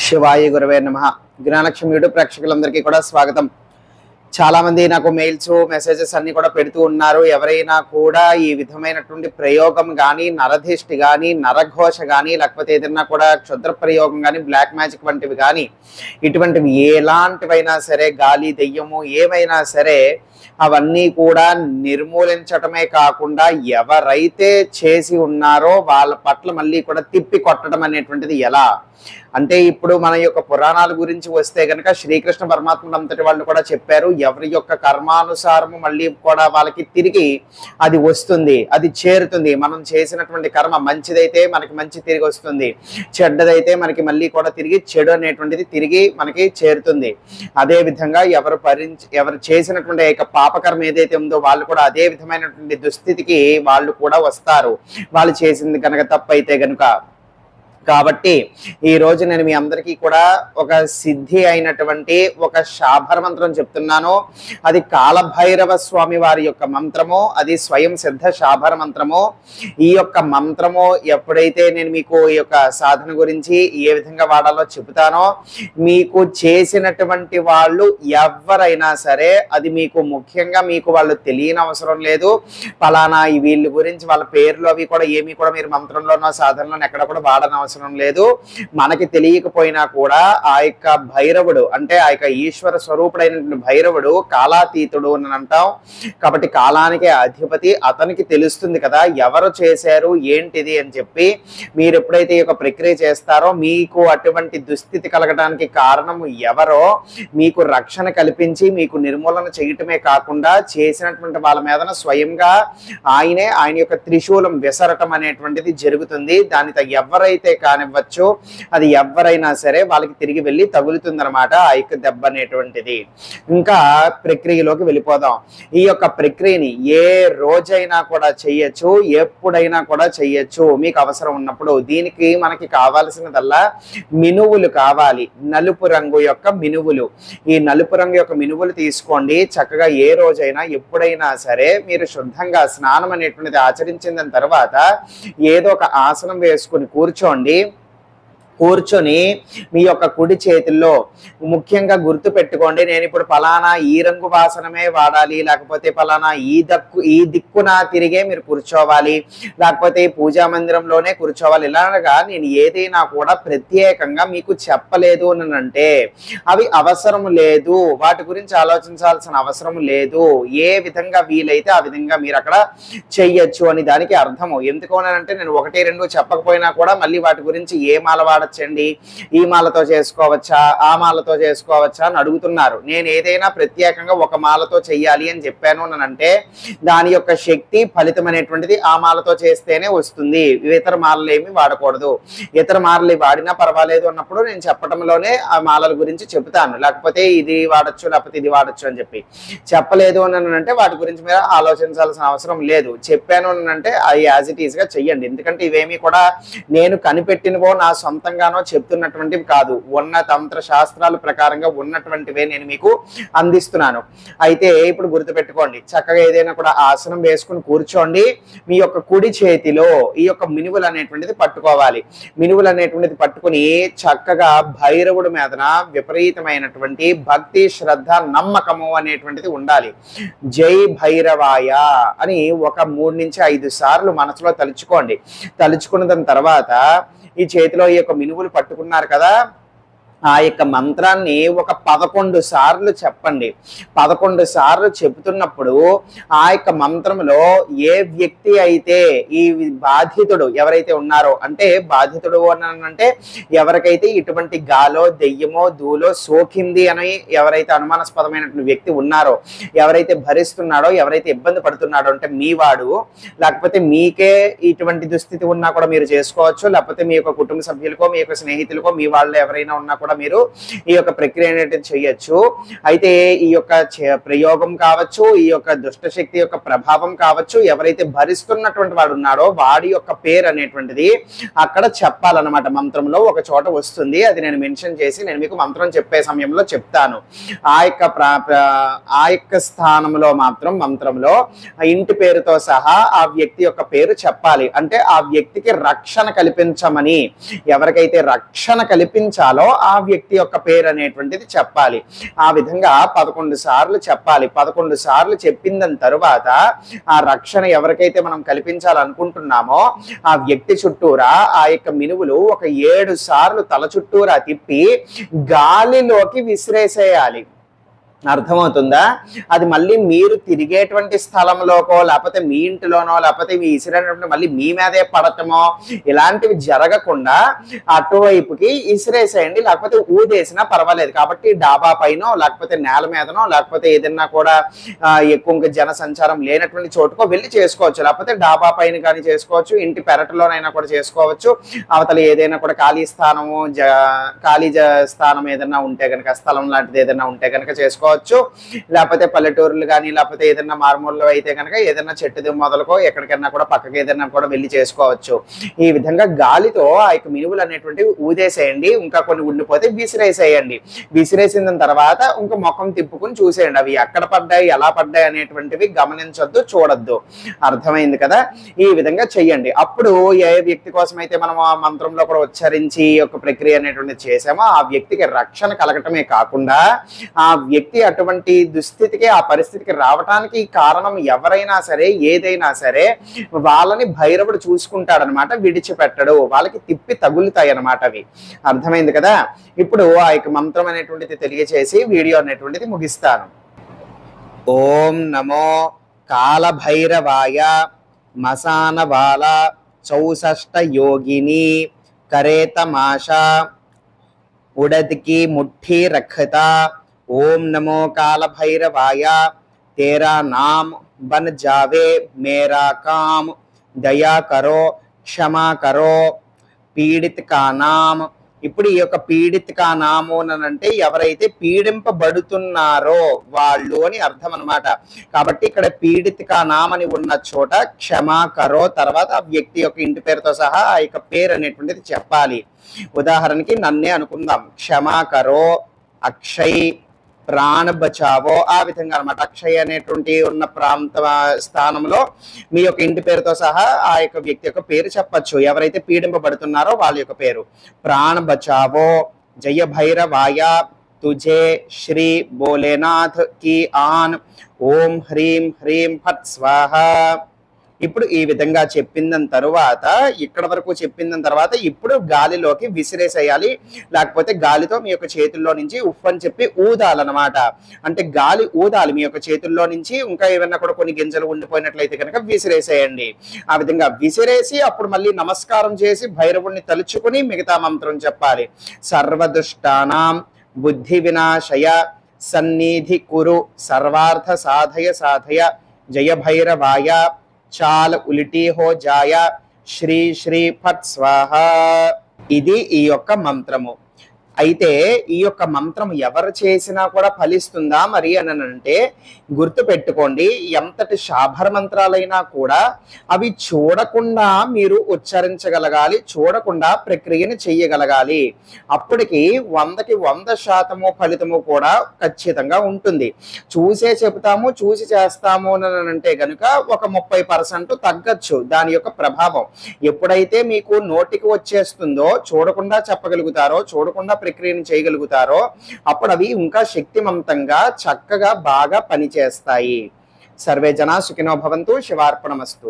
శివాయ గురవే నమః. జ్ఞానలక్ష్మి యూట్యూబ్ ప్రేక్షకులందరికీ కూడా స్వాగతం. చాలా మంది నాకు మెయిల్స్ మెసేజెస్ అన్ని కూడా పెడుతూ ఉన్నారు. ఎవరైనా కూడా ఈ విధమైనటువంటి ప్రయోగం కానీ, నరధిష్టి కానీ, నరఘోష కానీ, లేకపోతే ఏదైనా కూడా క్షుద్ర ప్రయోగం కానీ, బ్లాక్ మ్యాజిక్ వంటివి కానీ, ఇటువంటివి ఎలాంటివైనా సరే, గాలి దెయ్యము ఏమైనా సరే అవన్నీ కూడా నిర్మూలించటమే కాకుండా ఎవరైతే చేసి ఉన్నారో వాళ్ళ పట్ల మళ్ళీ కూడా తిప్పి కొట్టడం అనేటువంటిది ఎలా అంటే, ఇప్పుడు మన యొక్క పురాణాల గురించి వస్తే కనుక శ్రీకృష్ణ పరమాత్ముడు అంతటి వాళ్ళు కూడా చెప్పారు, ఎవరి యొక్క కర్మానుసారము మళ్ళీ కూడా వాళ్ళకి తిరిగి అది వస్తుంది, అది చేరుతుంది. మనం చేసినటువంటి కర్మ మంచిదైతే మనకి మంచి తిరిగి వస్తుంది, చెడ్డదైతే మనకి మళ్ళీ కూడా తిరిగి చెడు అనేటువంటిది తిరిగి మనకి చేరుతుంది. అదే విధంగా ఎవరు చేసినటువంటి యొక్క పాపకర్మ ఏదైతే ఉందో వాళ్ళు కూడా అదే విధమైనటువంటి దుస్థితికి వాళ్ళు కూడా వస్తారు, వాళ్ళు చేసింది కనుక తప్పైతే కనుక. కాబట్టి ఈ రోజు నేను మీ అందరికీ కూడా ఒక సిద్ధి అయినటువంటి ఒక శాభర మంత్రం చెప్తున్నాను. అది కాలభైరవ స్వామి వారి యొక్క మంత్రము, అది స్వయం సిద్ధ శాభర మంత్రము. ఈ యొక్క మంత్రము ఎప్పుడైతే నేను మీకు ఈ యొక్క సాధన గురించి ఏ విధంగా వాడాలో చెబుతానో, మీకు చేసినటువంటి వాళ్ళు ఎవరైనా సరే, అది మీకు ముఖ్యంగా మీకు వాళ్ళు తెలియని అవసరం లేదు. ఫలానా వీళ్ళ గురించి వాళ్ళ పేర్లు అవి కూడా ఏమి కూడా మీరు మంత్రంలోనో సాధనలోనో ఎక్కడ కూడా వాడని అవసరం లేదు. మనకి తెలియకపోయినా కూడా ఆ యొక్క భైరవుడు అంటే ఆ యొక్క ఈశ్వర స్వరూపుడైనటువంటి భైరవుడు కాలాతీతుడు అని అంటాం. కాబట్టి కాలానికి అధిపతి, అతనికి తెలుస్తుంది కదా ఎవరు చేశారు ఏంటిది అని చెప్పి. మీరు ఎప్పుడైతే ఈ యొక్క ప్రక్రియ చేస్తారో మీకు అటువంటి దుస్థితి కలగడానికి కారణం ఎవరో మీకు రక్షణ కల్పించి మీకు నిర్మూలన చేయటమే కాకుండా చేసినటువంటి వాళ్ళ మీద స్వయంగా ఆయన యొక్క త్రిశూలం విసరటం అనేటువంటిది జరుగుతుంది. దానితో ఎవరైతే కానివ్వచ్చు, అది ఎవరైనా సరే వాళ్ళకి తిరిగి వెళ్ళి తగులుతుంది అనమాట ఆ యొక్క దెబ్బ అనేటువంటిది. ఇంకా ప్రక్రియలోకి వెళ్ళిపోదాం. ఈ యొక్క ప్రక్రియని ఏ రోజైనా కూడా చెయ్యొచ్చు, ఎప్పుడైనా కూడా చెయ్యొచ్చు మీకు అవసరం ఉన్నప్పుడు. దీనికి మనకి కావాల్సినదల్లా మినువులు కావాలి, నలుపు రంగు యొక్క మినువులు. ఈ నలుపు రంగు యొక్క మినువులు తీసుకోండి. చక్కగా ఏ రోజైనా ఎప్పుడైనా సరే మీరు శుద్ధంగా స్నానం అనేటువంటిది ఆచరించిన తర్వాత ఏదో ఒక ఆసనం వేసుకుని కూర్చోండి. కూర్చొని మీ యొక్క కుడి చేతుల్లో ముఖ్యంగా గుర్తు పెట్టుకోండి, నేను ఇప్పుడు ఫలానా ఈ రంగు వాసనమే వాడాలి, లేకపోతే ఫలానా ఈ దిక్కున తిరిగే మీరు కూర్చోవాలి, లేకపోతే పూజా మందిరంలోనే కూర్చోవాలి. ఇలాగా నేను ఏదైనా కూడా ప్రత్యేకంగా మీకు చెప్పలేదు అని అంటే అవి అవసరం లేదు, వాటి గురించి ఆలోచించాల్సిన అవసరం లేదు. ఏ విధంగా వీలైతే ఆ విధంగా మీరు అక్కడ చెయ్యొచ్చు అని దానికి అర్థము. ఎందుకు అంటే నేను 1, 2 చెప్పకపోయినా కూడా మళ్ళీ వాటి గురించి ఏ మాల వాడచ్చండి, ఈ మాలతో చేసుకోవచ్చా, ఆ మాలతో చేసుకోవచ్చా అని అడుగుతున్నారు. నేను ఏదైనా ప్రత్యేకంగా ఒక మాలతో చెయ్యాలి అని చెప్పాను అని అంటే దాని యొక్క శక్తి ఫలితం అనేటువంటిది ఆ మాలతో చేస్తేనే వస్తుంది. ఇతర మాలలు ఏమి వాడకూడదు. ఇతర మాలలు వాడినా పర్వాలేదు అన్నప్పుడు నేను చెప్పడంలోనే ఆ మాలల గురించి చెబుతాను, లేకపోతే ఇది వాడచ్చు లేకపోతే ఇది వాడచ్చు అని చెప్పి. చెప్పలేదు అని అంటే వాటి గురించి మీరు ఆలోచించాల్సిన అవసరం లేదు. చెప్పాను అని అంటే అది యాజ్ ఇట్ ఈస్ గా చెయ్యండి. ఎందుకంటే ఇవేమీ కూడా నేను కనిపెట్టినవో నా సొంతంగానో చెప్తున్నటువంటివి కాదు, ఉన్న తంత్ర శాస్త్రాల ప్రకారంగా ఉన్నటువంటివే నేను మీకు అందిస్తున్నాను. అయితే ఇప్పుడు గుర్తుపెట్టుకోండి, చక్కగా ఏదైనా కూడా ఆసనం వేసుకుని కూర్చోండి. మీ యొక్క కుడి చేతిలో ఈ యొక్క మినువులు అనేటువంటిది పట్టుకోవాలి. మినువులు అనేటువంటిది పట్టుకుని చక్కగా భైరవుడి మీదన విపరీతమైనటువంటి భక్తి, శ్రద్ధ, నమ్మకము అనేటువంటిది ఉండాలి. జై భైరవాయ అని ఒక 3 నుంచి 5 సార్లు మనసులో తలుచుకోండి. తలుచుకున్న దాని తర్వాత ఈ చేతిలో ఈ యొక్క మినువులు పట్టుకున్నారు కదా, ఆ యొక్క మంత్రాన్ని ఒక 11 సార్లు చెప్పండి. 11 సార్లు చెబుతున్నప్పుడు ఆ యొక్క మంత్రంలో ఏ వ్యక్తి అయితే ఈ బాధితుడు ఎవరైతే ఉన్నారో, అంటే బాధితుడు అంటే ఎవరికైతే ఇటువంటి గాలో దెయ్యమో దూలో సోకింది అని ఎవరైతే అనుమానాస్పదమైనటువంటి వ్యక్తి ఉన్నారో, ఎవరైతే భరిస్తున్నాడో, ఎవరైతే ఇబ్బంది పడుతున్నాడో, అంటే మీ వాడు, లేకపోతే మీకే ఇటువంటి దుస్థితి ఉన్నా కూడా మీరు చేసుకోవచ్చు, లేకపోతే మీ యొక్క కుటుంబ సభ్యులకో, మీ యొక్క స్నేహితులకో, మీ వాళ్ళు ఎవరైనా ఉన్నా కూడా మీరు ఈ యొక్క ప్రక్రియ అనేది చేయొచ్చు. అయితే ఈ యొక్క ప్రయోగం కావచ్చు, ఈ యొక్క దుష్టశక్తి యొక్క ప్రభావం కావచ్చు, ఎవరైతే భరిస్తున్నటువంటి వాడు ఉన్నాడో వాడి యొక్క పేరు అనేటువంటిది అక్కడ చెప్పాలన్నమాట. మంత్రంలో ఒక చోట వస్తుంది, అది నేను మెన్షన్ చేసి నేను మీకు మంత్రం చెప్పే సమయంలో చెప్తాను. ఆ యొక్క స్థానంలో మాత్రం మంత్రంలో ఇంటి పేరుతో సహా ఆ వ్యక్తి యొక్క పేరు చెప్పాలి. అంటే ఆ వ్యక్తికి రక్షణ కల్పించమని, ఎవరికైతే రక్షణ కల్పించాలో ఆ వ్యక్తి యొక్క పేరు అనేటువంటిది చెప్పాలి. ఆ విధంగా 11 సార్లు చెప్పాలి. 11 సార్లు చెప్పిన తరువాత ఆ రక్షణ ఎవరికైతే మనం కల్పించాలనుకుంటున్నామో ఆ వ్యక్తి చుట్టూరా ఆ యొక్క మినువులు ఒక 7 సార్లు తల చుట్టూరా తిప్పి గాలిలోకి విసిరేసేయాలి. అర్థమవుతుందా? అది మళ్ళీ మీరు తిరిగేటువంటి స్థలంలోకో లేకపోతే మీ ఇంటిలోనో లేకపోతే మీ ఇసిరేటప్పుడు మళ్ళీ మీ మీదే పడటమో ఇలాంటివి జరగకుండా అటువైపుకి ఇసిరేసేయండి. లేకపోతే ఊదేసినా పర్వాలేదు. కాబట్టి డాబా పైనో లేకపోతే నేల మీదనో లేకపోతే ఏదన్నా కూడా ఎక్కువ జన సంచారం లేనటువంటి చోటుకో వెళ్ళి చేసుకోవచ్చు. లేకపోతే డాబా పైన కానీ చేసుకోవచ్చు, ఇంటి పెరట్లోనైనా కూడా చేసుకోవచ్చు. అవతల ఏదైనా కూడా ఖాళీ స్థానము ఖాళీ స్థానం ఏదైనా ఉంటే కనుక, స్థలం లాంటిది ఏదైనా ఉంటే కనుక చేసుకోవచ్చు. లేకపోతే పల్లెటూరులు కానీ లేకపోతే ఏదైనా మారుమూలలో అయితే కనుక ఏదైనా చెట్టుది మొదలుకో ఎక్కడికైనా కూడా పక్కకి ఏదైనా కూడా వెళ్ళి చేసుకోవచ్చు. ఈ విధంగా గాలితో ఆ యొక్క మినువులు అనేటువంటివి ఊదేసేయండి. ఇంకా కొన్ని ఉండిపోతే విసిరేసేయండి. విసిరేసిన తర్వాత ఇంకా ముఖం తిప్పుకుని చూసేయండి. అవి ఎక్కడ పడ్డాయి, ఎలా పడ్డాయి అనేటువంటివి గమనించొద్దు, చూడొద్దు. అర్థమైంది కదా? ఈ విధంగా చెయ్యండి. అప్పుడు ఏ వ్యక్తి కోసం అయితే మనం ఆ మంత్రంలో కూడా ఉచ్చరించి యొక్క ప్రక్రియ అనేటువంటిది చేసామో ఆ వ్యక్తికి రక్షణ కలగటమే కాకుండా ఆ వ్యక్తి అటువంటి దుస్థితికి ఆ పరిస్థితికి రావటానికి కారణం ఎవరైనా సరే ఏదైనా సరే వాళ్ళని భైరవుడు చూసుకుంటాడనమాట, విడిచిపెట్టడు. వాళ్ళకి తిప్పి తగులుతాయి అన్నమాట అవి. అర్థమైంది కదా? ఇప్పుడు ఆ యొక్క మంత్రం అనేటువంటిది తెలియచేసి వీడియో అనేటువంటిది ముగిస్తాను. ఓం నమో కాలభైరవాయ మసానవాల చౌషష్ట యోగిని కరేతమాష ఉడద్కి ముఠ్ఠీ రఖతా ओम नमो काल भैरवाय तेरा नाम बन जावे मेरा काम दया करो क्षमा करो पीड़ित का नाम. ఇప్పుడు ఈ యొక్క పీడిత్ కా నాము అంటే ఎవరైతే పీడింపబడుతున్నారో వాళ్ళు అని అర్థం అన్నమాట. కాబట్టి ఇక్కడ పీడిత్ కా నామ్ అని ఉన్న చోట క్షమా కరో తర్వాత ఆ వ్యక్తి యొక్క ఇంటి పేరుతో సహా ఆ యొక్క పేరు అనేటువంటిది చెప్పాలి. ఉదాహరణకి నన్నే అనుకుందాం. క్షమా కరో అక్షయ్ ప్రాణ బచావో, ఆ విధంగా అనమాట. అక్షయ్ అనేటువంటి ఉన్న ప్రాంత స్థానంలో మీ యొక్క ఇంటి పేరుతో సహా ఆ యొక్క వ్యక్తి యొక్క పేరు చెప్పచ్చు. ఎవరైతే పీడింపబడుతున్నారో వాళ్ళ యొక్క పేరు. ప్రాణ బచావో జయ భైరవాయ తుజే శ్రీ భోలేనాథ్ కి ఆన్ ఓం హ్రీం హ్రీం ఫట్ స్వాహ. ఇప్పుడు ఈ విధంగా చెప్పిన తరువాత ఇక్కడ వరకు చెప్పిన తర్వాత ఇప్పుడు గాలిలోకి విసిరేసేయాలి. లేకపోతే గాలితో మీ యొక్క చేతుల్లో నుంచి ఉఫ్ అని చెప్పి ఊదాలన్నమాట. అంటే గాలి ఊదాలి మీ యొక్క చేతుల్లో నుంచి. ఇంకా ఏమైనా కూడా కొన్ని గింజలు ఉండిపోయినట్లయితే కనుక విసిరేసేయండి. ఆ విధంగా విసిరేసి అప్పుడు మళ్ళీ నమస్కారం చేసి భైరవుణ్ణి తలుచుకుని మిగతా మంత్రం చెప్పాలి. సర్వదుష్టానాం బుద్ధి వినాశయ సన్నిధి కురు సర్వార్థ సాధయ సాధయ జయ భైరవాయ చాల్ ఉలిటీ హో జాయ శ్రీ శ్రీ ఫట్ స్వాహ. ఇది ఈ యొక్క మంత్రము. అయితే ఈ యొక్క మంత్రం ఎవరు చేసినా కూడా ఫలిస్తుందా మరి అని అంటే గుర్తు పెట్టుకోండి. ఎంతటి శాభర మంత్రాలైనా కూడా అవి చూడకుండా మీరు ఉచ్చరించగలగాలి, చూడకుండా ప్రక్రియను చెయ్యగలగాలి. అప్పటికి 100కి 100% ఫలితము కూడా ఖచ్చితంగా ఉంటుంది. చూసే చెబుతాము, చూసి చేస్తాము అని అంటే కనుక ఒక 30% తగ్గచ్చు దాని యొక్క ప్రభావం. ఎప్పుడైతే మీకు నోటికి వచ్చేస్తుందో, చూడకుండా చెప్పగలుగుతారో, చూడకుండా ప్రక్రియను చేయగలుగుతారో అప్పుడు అవి ఇంకా శక్తివంతంగా చక్కగా బాగా పనిచేస్తాయి. సర్వే జనా సుఖినో భవంతు. శివార్పణమస్తు.